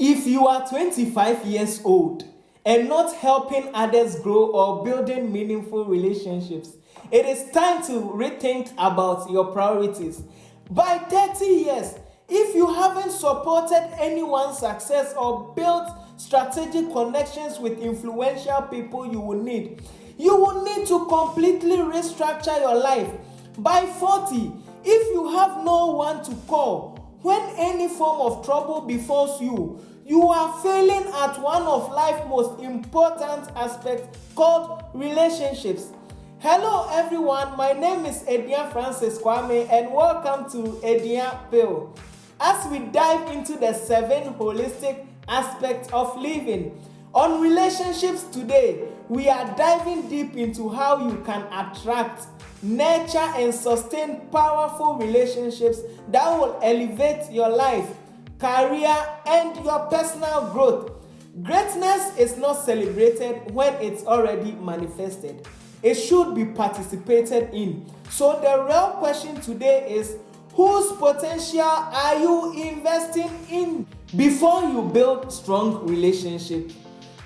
If you are 25 years old and not helping others grow or building meaningful relationships, it is time to rethink about your priorities. By 30 years, if you haven't supported anyone's success or built strategic connections with influential people you will need to completely restructure your life. By 40, if you have no one to call when any form of trouble befalls you, you are failing at one of life's most important aspects called relationships. Hello everyone, my name is Ediya Francis Kwame and welcome to Ediya Pill. As we dive into the 7 holistic aspects of living, on relationships today, we are diving deep into how you can attract, nurture and sustain powerful relationships that will elevate your life, career and your personal growth. Greatness is not celebrated when it's already manifested. It should be participated in. So the real question today is, whose potential are you investing in? Before you build strong relationships,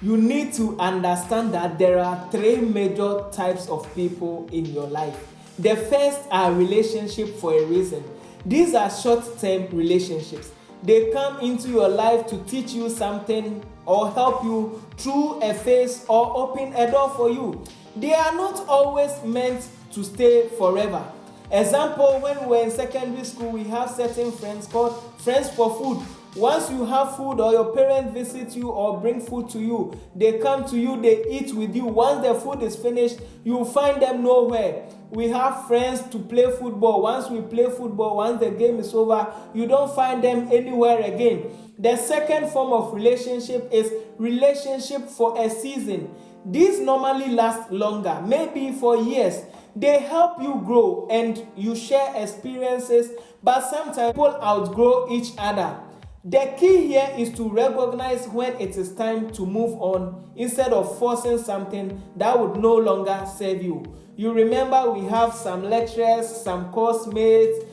you need to understand that there are 3 major types of people in your life. The first are relationships for a reason. These are short-term relationships. They come into your life to teach you something or help you through a phase or open a door for you. They are not always meant to stay forever. Example, when we were in secondary school, we have certain friends called friends for food. Once you have food or your parents visit you or bring food to you, they come to you, they eat with you. Once the food is finished, you find them nowhere. We have friends to play football. Once we play football, once the game is over, you don't find them anywhere again. The second form of relationship is relationship for a season. These normally last longer, maybe for years. They help you grow and you share experiences, but sometimes people outgrow each other. The key here is to recognize when it is time to move on instead of forcing something that would no longer serve you. You remember we have some lecturers, some course mates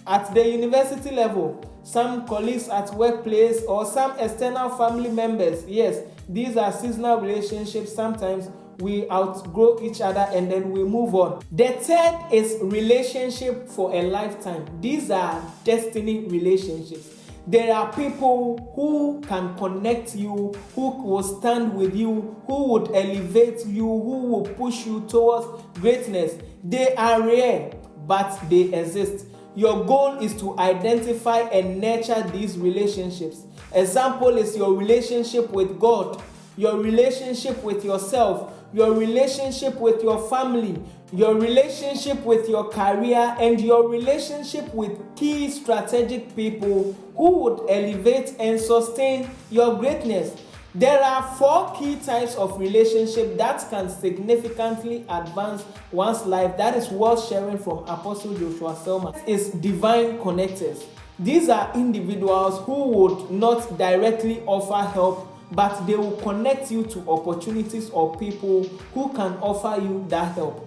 at the university level, some colleagues at workplace, or some external family members. Yes, these are seasonal relationships. Sometimes we outgrow each other and then we move on. The third is relationship for a lifetime. These are destiny relationships. There are people who can connect you, who will stand with you, who would elevate you, who will push you towards greatness. They are rare, but they exist. Your goal is to identify and nurture these relationships. Example is your relationship with God, your relationship with yourself, your relationship with your family, your relationship with your career, and your relationship with key strategic people who would elevate and sustain your greatness. There are 4 key types of relationship that can significantly advance one's life. That is worth sharing from Apostle Joshua Selman. Is divine connectors. These are individuals who would not directly offer help, but they will connect you to opportunities or people who can offer you that help.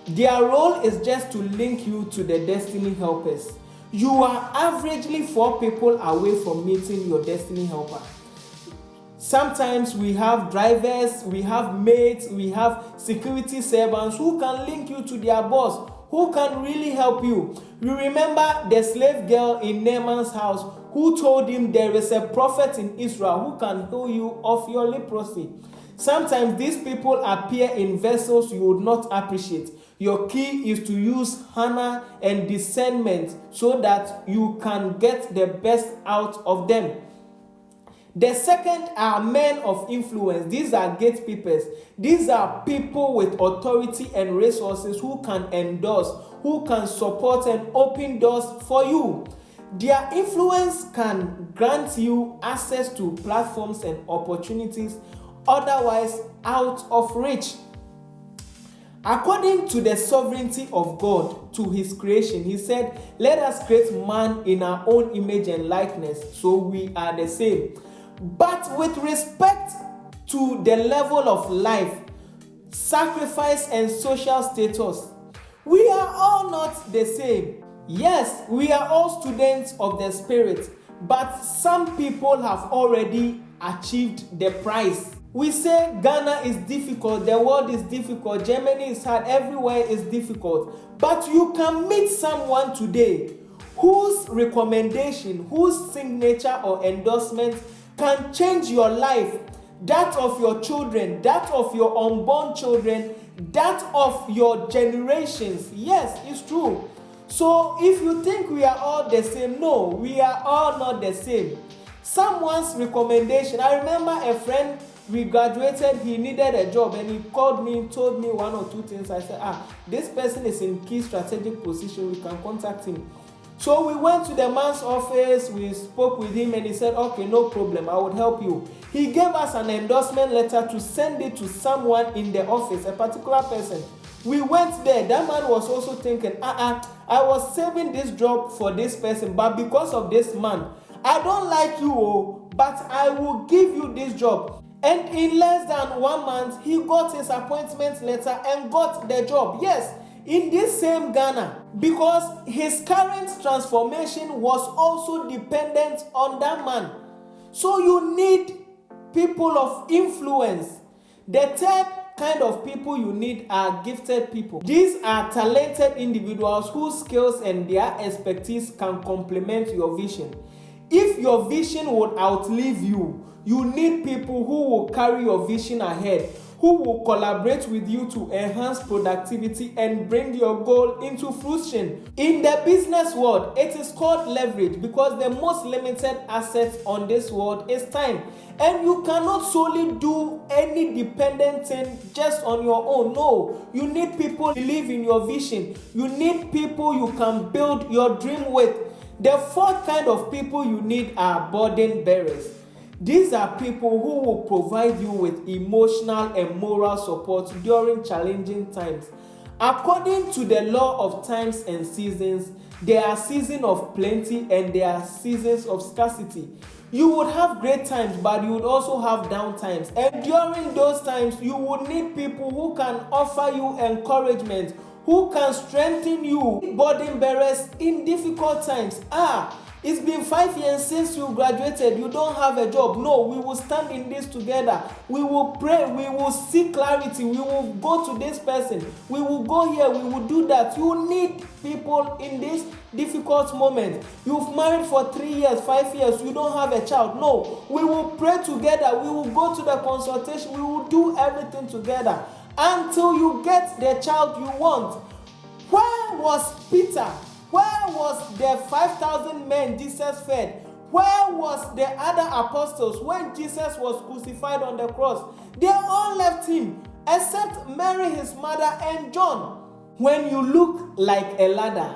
Their role is just to link you to the destiny helpers. You are averagely 4 people away from meeting your destiny helper. Sometimes we have drivers, we have mates, we have security servants who can link you to their boss, who can really help you. You remember the slave girl in Naaman's house who told him there is a prophet in Israel who can heal you of your leprosy. Sometimes these people appear in vessels you would not appreciate. Your key is to use honor and discernment so that you can get the best out of them. The second are men of influence. These are gatekeepers. These are people with authority and resources who can endorse, who can support and open doors for you. Their influence can grant you access to platforms and opportunities otherwise out of reach. According to the sovereignty of God to his creation, he said, "Let us create man in our own image and likeness, so we are the same." But with respect to the level of life, sacrifice, and social status, we are all not the same. Yes, we are all students of the Spirit, but some people have already achieved the price. We say Ghana is difficult, the world is difficult, Germany is hard, everywhere is difficult. But you can meet someone today whose recommendation, whose signature or endorsement can change your life, that of your children, that of your unborn children, that of your generations. Yes, it's true. So if you think we are all the same, no, we are all not the same. Someone's recommendation, I remember a friend, we graduated, he needed a job, and he called me, told me one or two things. I said, this person is in key strategic position, we can contact him. So we went to the man's office, we spoke with him, and he said, okay, no problem, I would help you. He gave us an endorsement letter to send it to someone in the office, a particular person. We went there, that man was also thinking, I was saving this job for this person, but because of this man, I don't like you, but I will give you this job. And in less than 1 month, he got his appointment letter and got the job. Yes, in this same Ghana, because his current transformation was also dependent on that man. So you need people of influence. The third kind of people you need are gifted people. These are talented individuals whose skills and their expertise can complement your vision. If your vision would outlive you, you need people who will carry your vision ahead, who will collaborate with you to enhance productivity and bring your goal into fruition. In the business world, it is called leverage because the most limited asset on this world is time. And you cannot solely do any dependent thing just on your own. No, you need people who believe in your vision. You need people you can build your dream with. The fourth kind of people you need are burden bearers. These are people who will provide you with emotional and moral support during challenging times. According to the law of times and seasons, there are seasons of plenty and there are seasons of scarcity. You would have great times, but you would also have down times. And during those times, you would need people who can offer you encouragement, who can strengthen you, burden bearers in difficult times. It's been 5 years since you graduated, you don't have a job. No, we will stand in this together. We will pray, we will seek clarity, we will go to this person, we will go here, we will do that. You need people in this difficult moment. You've married for 3 years, 5 years, you don't have a child. No, we will pray together, we will go to the consultation, we will do everything together until you get the child you want. Where was Peter? Where was the 5,000 men Jesus fed? Where was the other apostles when Jesus was crucified on the cross? They all left him, except Mary, his mother, and John. When you look like a ladder,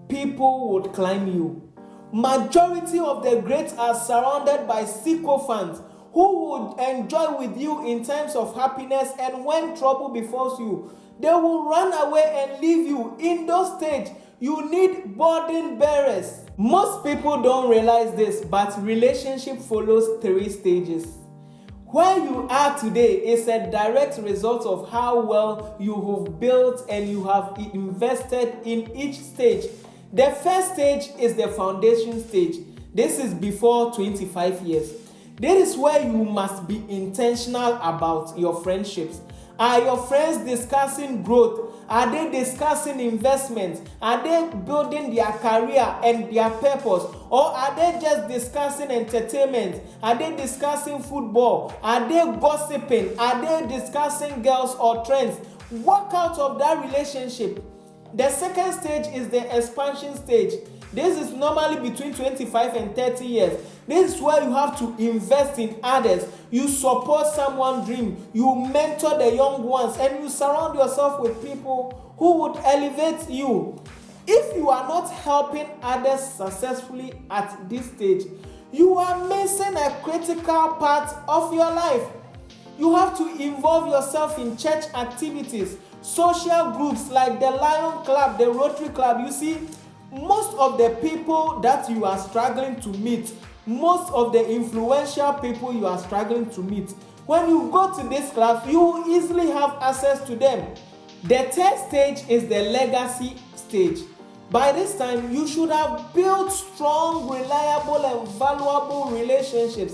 people would climb you. Majority of the greats are surrounded by sycophants who would enjoy with you in times of happiness, and when trouble befalls you, they will run away and leave you. In those stages, you need burden bearers. Most people don't realize this, but relationship follows 3 stages. Where you are today is a direct result of how well you have built and you have invested in each stage. The first stage is the foundation stage. This is before 25 years. This is where you must be intentional about your friendships. Are your friends discussing growth? Are they discussing investments? Are they building their career and their purpose? Or are they just discussing entertainment? Are they discussing football? Are they gossiping? Are they discussing girls or trends? Walk out of that relationship. The second stage is the expansion stage. This is normally between 25 and 30 years. This is where you have to invest in others. You support someone's dream. You mentor the young ones, and you surround yourself with people who would elevate you. If you are not helping others successfully at this stage, you are missing a critical part of your life. You have to involve yourself in church activities, social groups like the Lion Club, the Rotary Club. You see, most of the people that you are struggling to meet, most of the influential people you are struggling to meet, when you go to this club, you will easily have access to them. The third stage is the legacy stage. By this time, you should have built strong, reliable, and valuable relationships.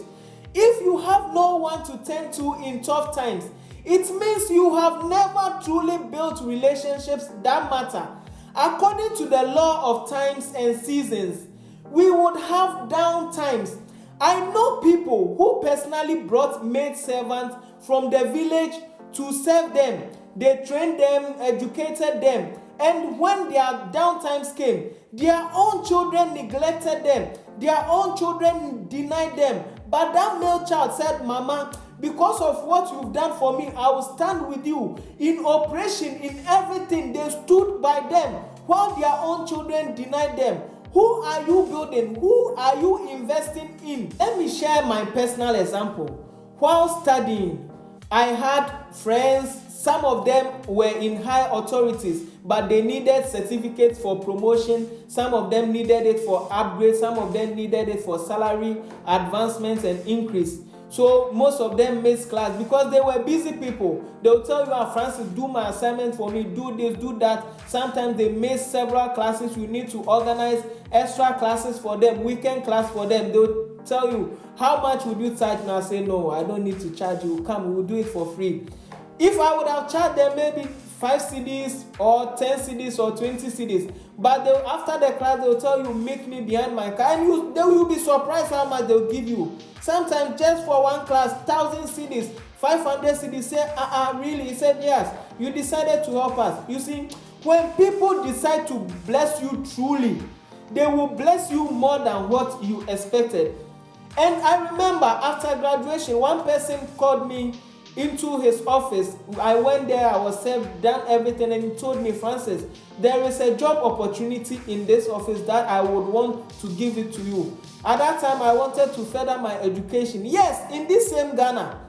If you have no one to turn to in tough times, it means you have never truly built relationships that matter. According to the law of times and seasons, we would have down times. I know people who personally brought maid servants from the village to serve them. They trained them, educated them, and when their down times came, their own children neglected them. Their own children denied them. But that male child said, Mama, because of what you've done for me, I will stand with you. In operation, in everything, they stood by them while their own children denied them. Who are you building? Who are you investing in? Let me share my personal example. While studying, I had friends. Some of them were in high authorities, but they needed certificates for promotion. Some of them needed it for upgrade. Some of them needed it for salary advancements and increase. So most of them missed class because they were busy people. They'll tell you, Francis, do my assignment for me, do this, do that. Sometimes they miss several classes. You need to organize extra classes for them, weekend class for them. They'll tell you, how much would you charge? And I say, no, I don't need to charge you. Come, we'll do it for free. If I would have charged them maybe 5 CDs or 10 CDs or 20 CDs, but after the class, they'll tell you, meet me behind my car, and they will be surprised how much they'll give you. Sometimes just for one class, 1,000 CDs, 500 CDs, say, really? He said, yes, you decided to help us. You see, when people decide to bless you truly, they will bless you more than what you expected. And I remember after graduation, one person called me into his office. I went there, I was served, done everything, and he told me, Francis, there is a job opportunity in this office that I would want to give it to you. At that time, I wanted to further my education. Yes, in this same Ghana.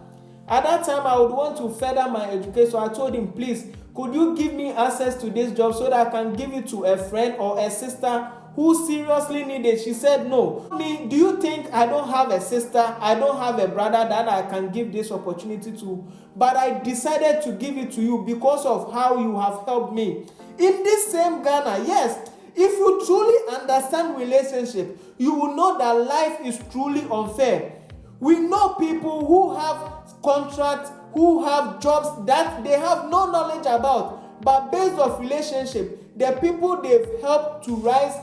At that time, I would want to further my education. So I told him, please, could you give me access to this job so that I can give it to a friend or a sister who seriously need it? She said, no. Do you think I don't have a sister, I don't have a brother that I can give this opportunity to? But I decided to give it to you because of how you have helped me. In this same Ghana, yes, if you truly understand relationship, you will know that life is truly unfair. We know people who have contracts, who have jobs that they have no knowledge about, but based on relationship, the people they've helped to rise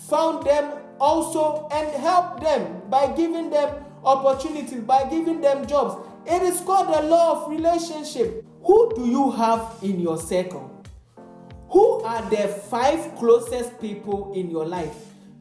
found them also and helped them by giving them opportunities, by giving them jobs. It is called the law of relationship. Who do you have in your circle? Who are the 5 closest people in your life?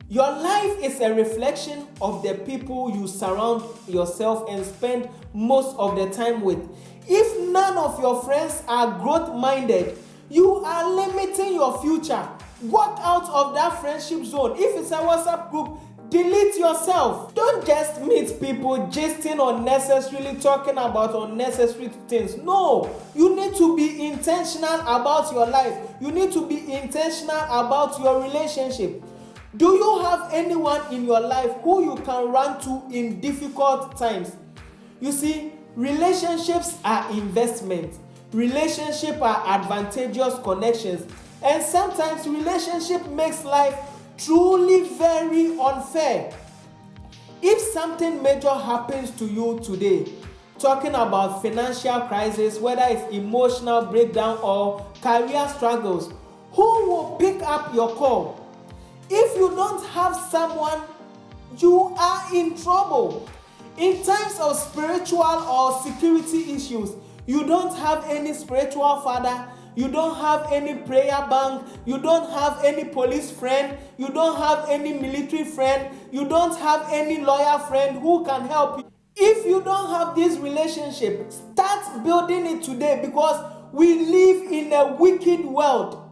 Your life is a reflection of the people you surround yourself and spend most of the time with. If none of your friends are growth-minded, you are limiting your future. Walk out of that friendship zone. If it's a WhatsApp group, delete yourself. Don't just meet people gisting unnecessarily, talking about unnecessary things. No, you need to be intentional about your life. You need to be intentional about your relationship. Do you have anyone in your life who you can run to in difficult times? You see, relationships are investments. Relationships are advantageous connections. And sometimes relationship makes life truly very unfair. If something major happens to you today, talking about financial crisis, whether it's emotional breakdown or career struggles, who will pick up your call? If you don't have someone, you are in trouble. In times of spiritual or security issues, you don't have any spiritual father, you don't have any prayer bank, you don't have any police friend, you don't have any military friend, you don't have any lawyer friend who can help you. If you don't have this relationship, start building it today, because we live in a wicked world.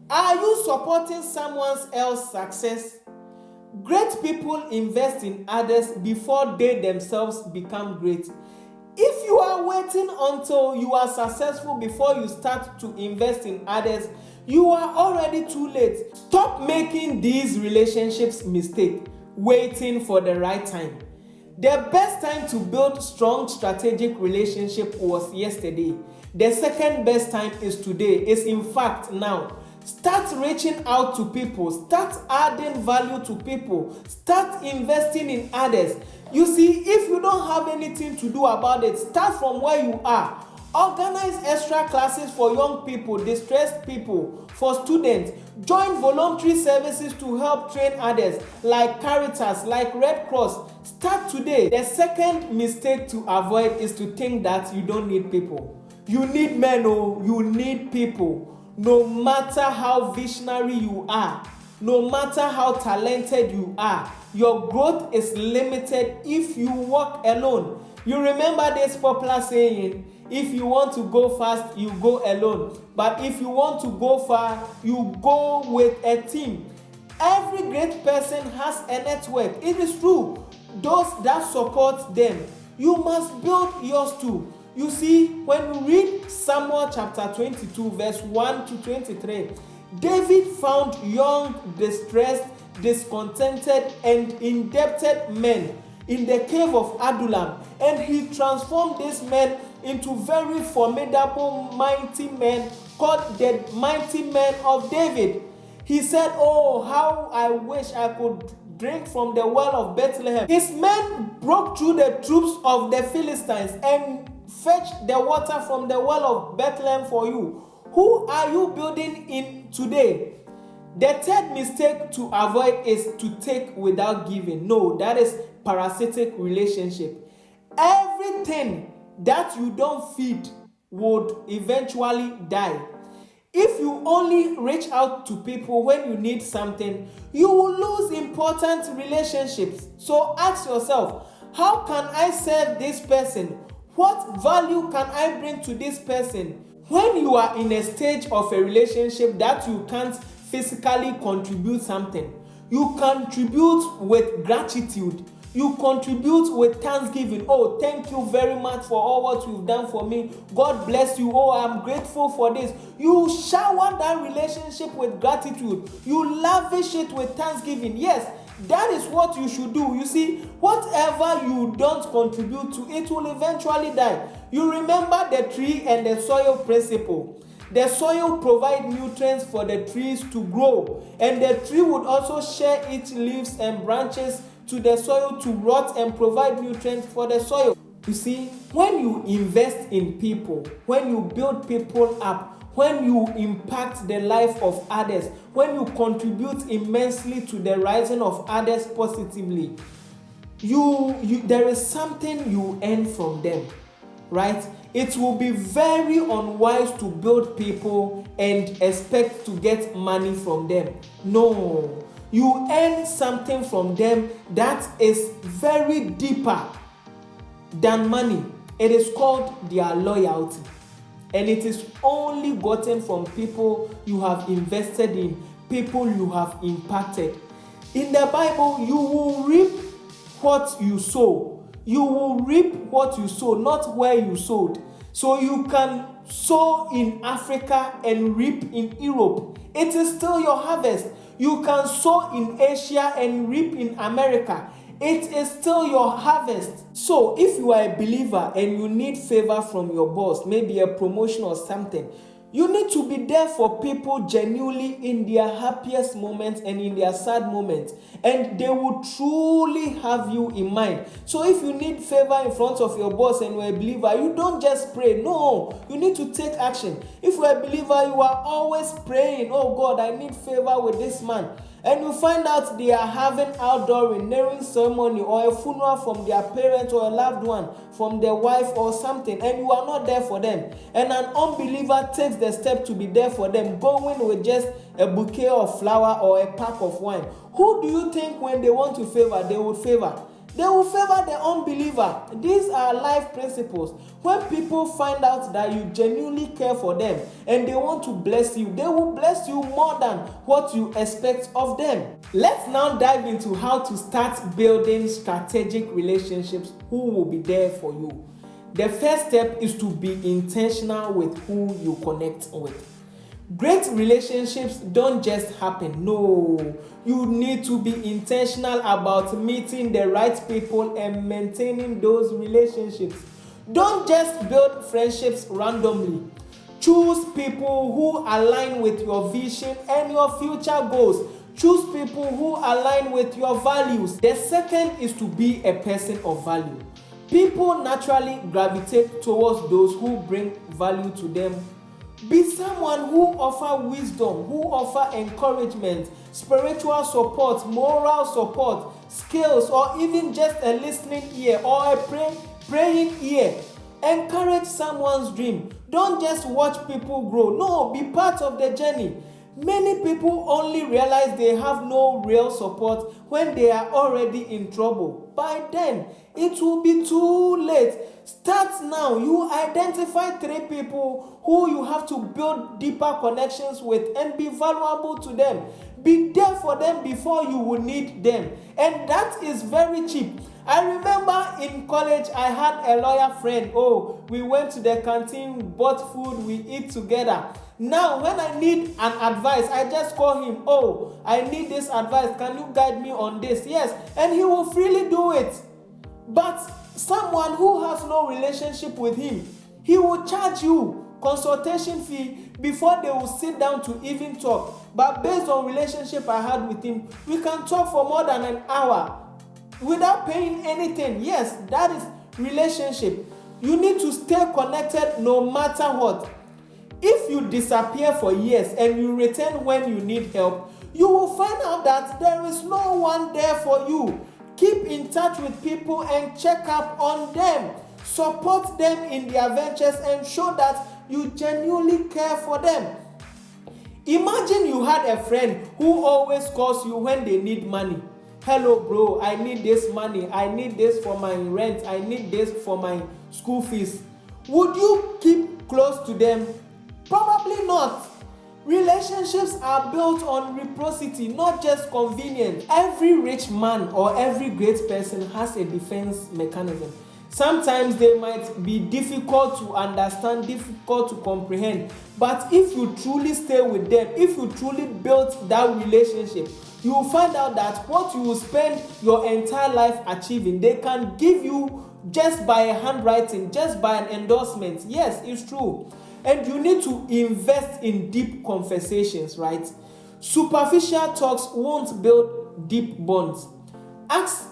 Are you supporting someone else's success? Great people invest in others before they themselves become great. If you are waiting until you are successful before you start to invest in others, you are already too late. Stop making these relationships mistake, waiting for the right time. The best time to build strong strategic relationship was yesterday. The second best time is today. It's in fact now. Start reaching out to people. Start adding value to people. Start investing in others. You see, if you don't have anything to do about it, start from where you are. Organize extra classes for young people, distressed people, for students. Join voluntary services to help train others, like Caritas, like Red Cross. Start today. The second mistake to avoid is to think that you don't need people. You need men, you need people. No matter how visionary you are, no matter how talented you are, your growth is limited if you walk alone. You remember this popular saying, if you want to go fast, you go alone. But if you want to go far, you go with a team. Every great person has a network. It is true. Those that support them, you must build yours too. You see, when you read Samuel chapter 22, verse 1 to 23, David found young, distressed, discontented, and indebted men in the cave of Adullam, and he transformed these men into very formidable, mighty men called the mighty men of David. He said, "Oh, how I wish I could drink from the well of Bethlehem." His men broke through the troops of the Philistines and fetched the water from the well of Bethlehem for you. Who are you building in today? The third mistake to avoid is to take without giving. No, that is parasitic relationship. Everything that you don't feed would eventually die. If you only reach out to people when you need something, you will lose important relationships. So ask yourself, how can I serve this person? What value can I bring to this person? When you are in a stage of a relationship that you can't physically contribute something, you contribute with gratitude. You contribute with thanksgiving. Oh, thank you very much for all what you've done for me. God bless you. Oh, I'm grateful for this. You shower that relationship with gratitude. You lavish it with thanksgiving. Yes, that is what you should do. You see, whatever you don't contribute to, it will eventually die. You remember the tree and the soil principle. The soil provides nutrients for the trees to grow, and the tree would also share its leaves and branches to the soil to rot and provide nutrients for the soil. You see, when you invest in people, when you build people up, when you impact the life of others, when you contribute immensely to the rising of others positively, there is something you earn from them, right? It will be very unwise to build people and expect to get money from them. No. You earn something from them that is very deeper than money. It is called their loyalty. And it is only gotten from people you have invested in, people you have impacted. In the Bible, you will reap what you sow. You will reap what you sow, not where you sowed. So you can sow in Africa and reap in Europe. It is still your harvest. You can sow in Asia and reap in America. It is still your harvest. So if you are a believer and you need favor from your boss, maybe a promotion or something, you need to be there for people genuinely in their happiest moments and in their sad moments. And they will truly have you in mind. So if you need favor in front of your boss and you're a believer, you don't just pray. No, you need to take action. If you're a believer, you are always praying, "Oh God, I need favor with this man." And you find out they are having outdoor renewing ceremony or a funeral from their parent or a loved one, from their wife or something, and you are not there for them. And an unbeliever takes the step to be there for them, going with just a bouquet of flower or a pack of wine. Who do you think when they want to favor, they will favor? They will favor the unbeliever. These are life principles. When people find out that you genuinely care for them and they want to bless you, they will bless you more than what you expect of them. Let's now dive into how to start building strategic relationships who will be there for you. The first step is to be intentional with who you connect with. Great relationships don't just happen. No, you need to be intentional about meeting the right people and maintaining those relationships. Don't just build friendships randomly. Choose people who align with your vision and your future goals. Choose people who align with your values. The second is to be a person of value. People naturally gravitate towards those who bring value to them. Be someone who offers wisdom, who offers encouragement, spiritual support, moral support, skills, or even just a listening ear or a praying ear. Encourage someone's dream. Don't just watch people grow. No, be part of the journey. Many people only realize they have no real support when they are already in trouble. By then, it will be too late. Start now. You identify 3 people who you have to build deeper connections with and be valuable to them. Be there for them before you will need them. And that is very cheap. I remember in college, I had a lawyer friend. Oh, we went to the canteen, bought food, we eat together. Now, when I need an advice, I just call him. Oh, I need this advice. Can you guide me on this? Yes, and he will freely do it. But someone who has no relationship with him, he will charge you consultation fee before they will sit down to even talk. But based on relationship I had with him, we can talk for more than an hour without paying anything. Yes, that is relationship. You need to stay connected no matter what. If you disappear for years and you return when you need help, you will find out that there is no one there for you. Keep in touch with people and check up on them. Support them in their ventures and show that you genuinely care for them. Imagine you had a friend who always calls you when they need money. Hello bro, I need this money. I need this for my rent. I need this for my school fees. Would you keep close to them? Probably not. Relationships are built on reciprocity, not just convenience. Every rich man or every great person has a defense mechanism. Sometimes they might be difficult to understand, difficult to comprehend. But if you truly stay with them, if you truly build that relationship, you will find out that what you will spend your entire life achieving, they can give you just by a handwriting, just by an endorsement. Yes, it's true. And you need to invest in deep conversations, right? Superficial talks won't build deep bonds. Ask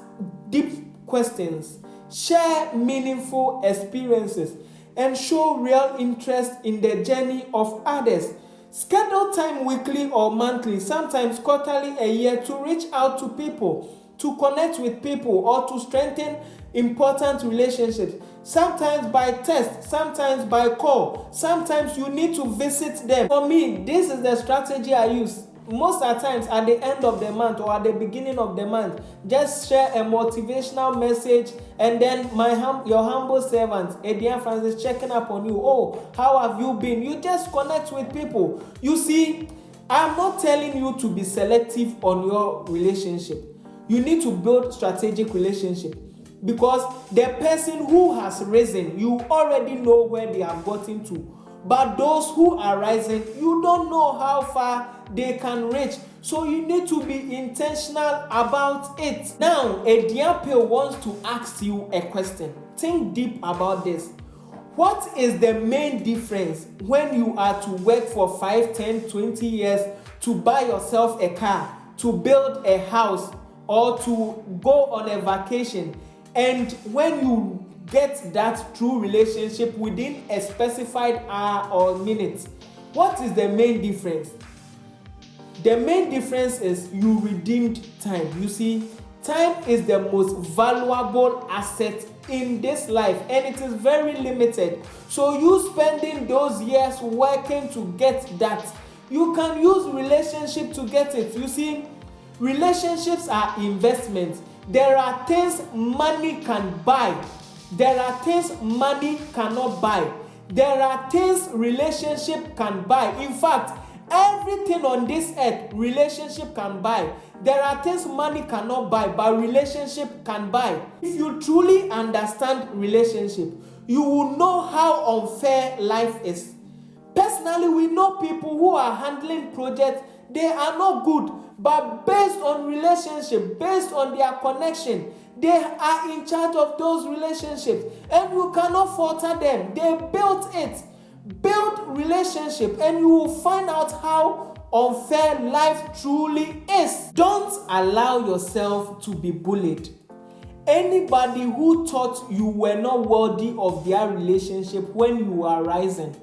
deep questions, share meaningful experiences, and show real interest in the journey of others. Schedule time weekly or monthly, sometimes quarterly a year, to reach out to people, to connect with people, or to strengthen important relationships. Sometimes by text, sometimes by call, sometimes you need to visit them. For me, this is the strategy I use. Most of the times at the end of the month or at the beginning of the month, just share a motivational message, and then your humble servant, Ediya Francis, checking up on you. Oh, how have you been? You just connect with people. You see, I'm not telling you to be selective on your relationship. You need to build strategic relationship. Because the person who has risen, you already know where they have gotten to. But those who are rising, you don't know how far they can reach. So you need to be intentional about it. Now, Ediya wants to ask you a question. Think deep about this. What is the main difference when you are to work for 5, 10, 20 years to buy yourself a car, to build a house, or to go on a vacation? And when you get that true relationship within a specified hour or minute, what is the main difference? The main difference is you redeemed time. You see, time is the most valuable asset in this life, and it is very limited. So you spending those years working to get that, you can use relationship to get it. You see, relationships are investments. There are things money can buy. There are things money cannot buy. There are things relationship can buy. In fact, everything on this earth, relationship can buy. There are things money cannot buy, but relationship can buy. If you truly understand relationship, you will know how unfair life is. Personally, we know people who are handling projects, they are not good, but based on relationship, based on their connection, they are in charge of those relationships, and you cannot falter them. They built it. Build relationship and you will find out how unfair life truly is. Don't allow yourself to be bullied. Anybody who thought you were not worthy of their relationship when you were rising,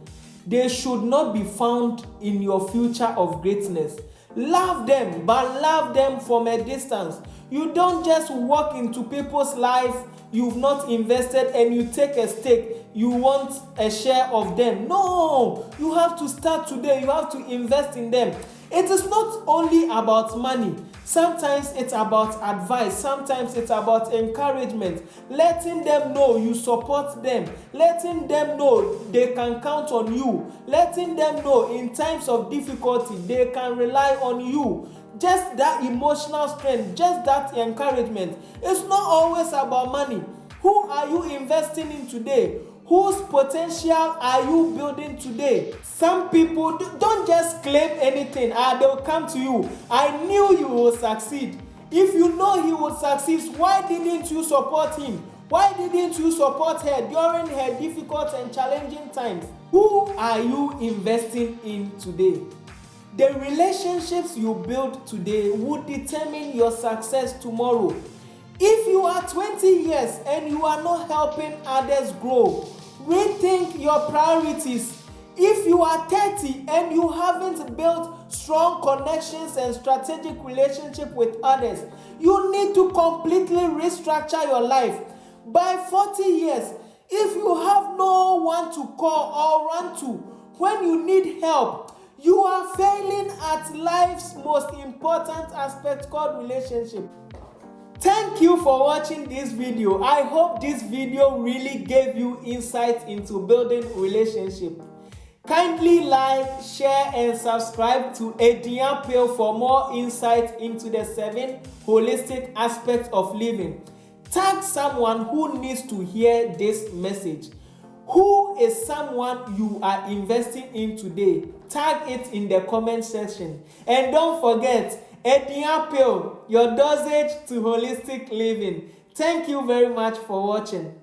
they should not be found in your future of greatness. Love them, but love them from a distance. You don't just walk into people's life you've not invested and you take a stake, you want a share of them. No, you have to start today. You have to invest in them. It is not only about money. Sometimes it's about advice. Sometimes it's about encouragement. Letting them know you support them. Letting them know they can count on you. Letting them know in times of difficulty they can rely on you. Just that emotional strength, just that encouragement. It's not always about money. Who are you investing in today? Whose potential are you building today? Some people don't just claim anything. They'll come to you. I knew you will succeed. If you know he will succeed, why didn't you support him? Why didn't you support her during her difficult and challenging times? Who are you investing in today? The relationships you build today will determine your success tomorrow. If you are 20 years and you are not helping others grow, rethink your priorities. If you are 30 and you haven't built strong connections and strategic relationship with others, you need to completely restructure your life. By 40 years, if you have no one to call or run to when you need help, you are failing at life's most important aspect called relationship. Thank you for watching this video. I hope this video really gave you insight into building relationship. Kindly like, share and subscribe to Ediya for more insight into the 7 holistic aspects of living. Tag someone who needs to hear this message. Who is someone you are investing in today? Tag it in the comment section. And don't forget, Ediya, your dosage to holistic living. Thank you very much for watching.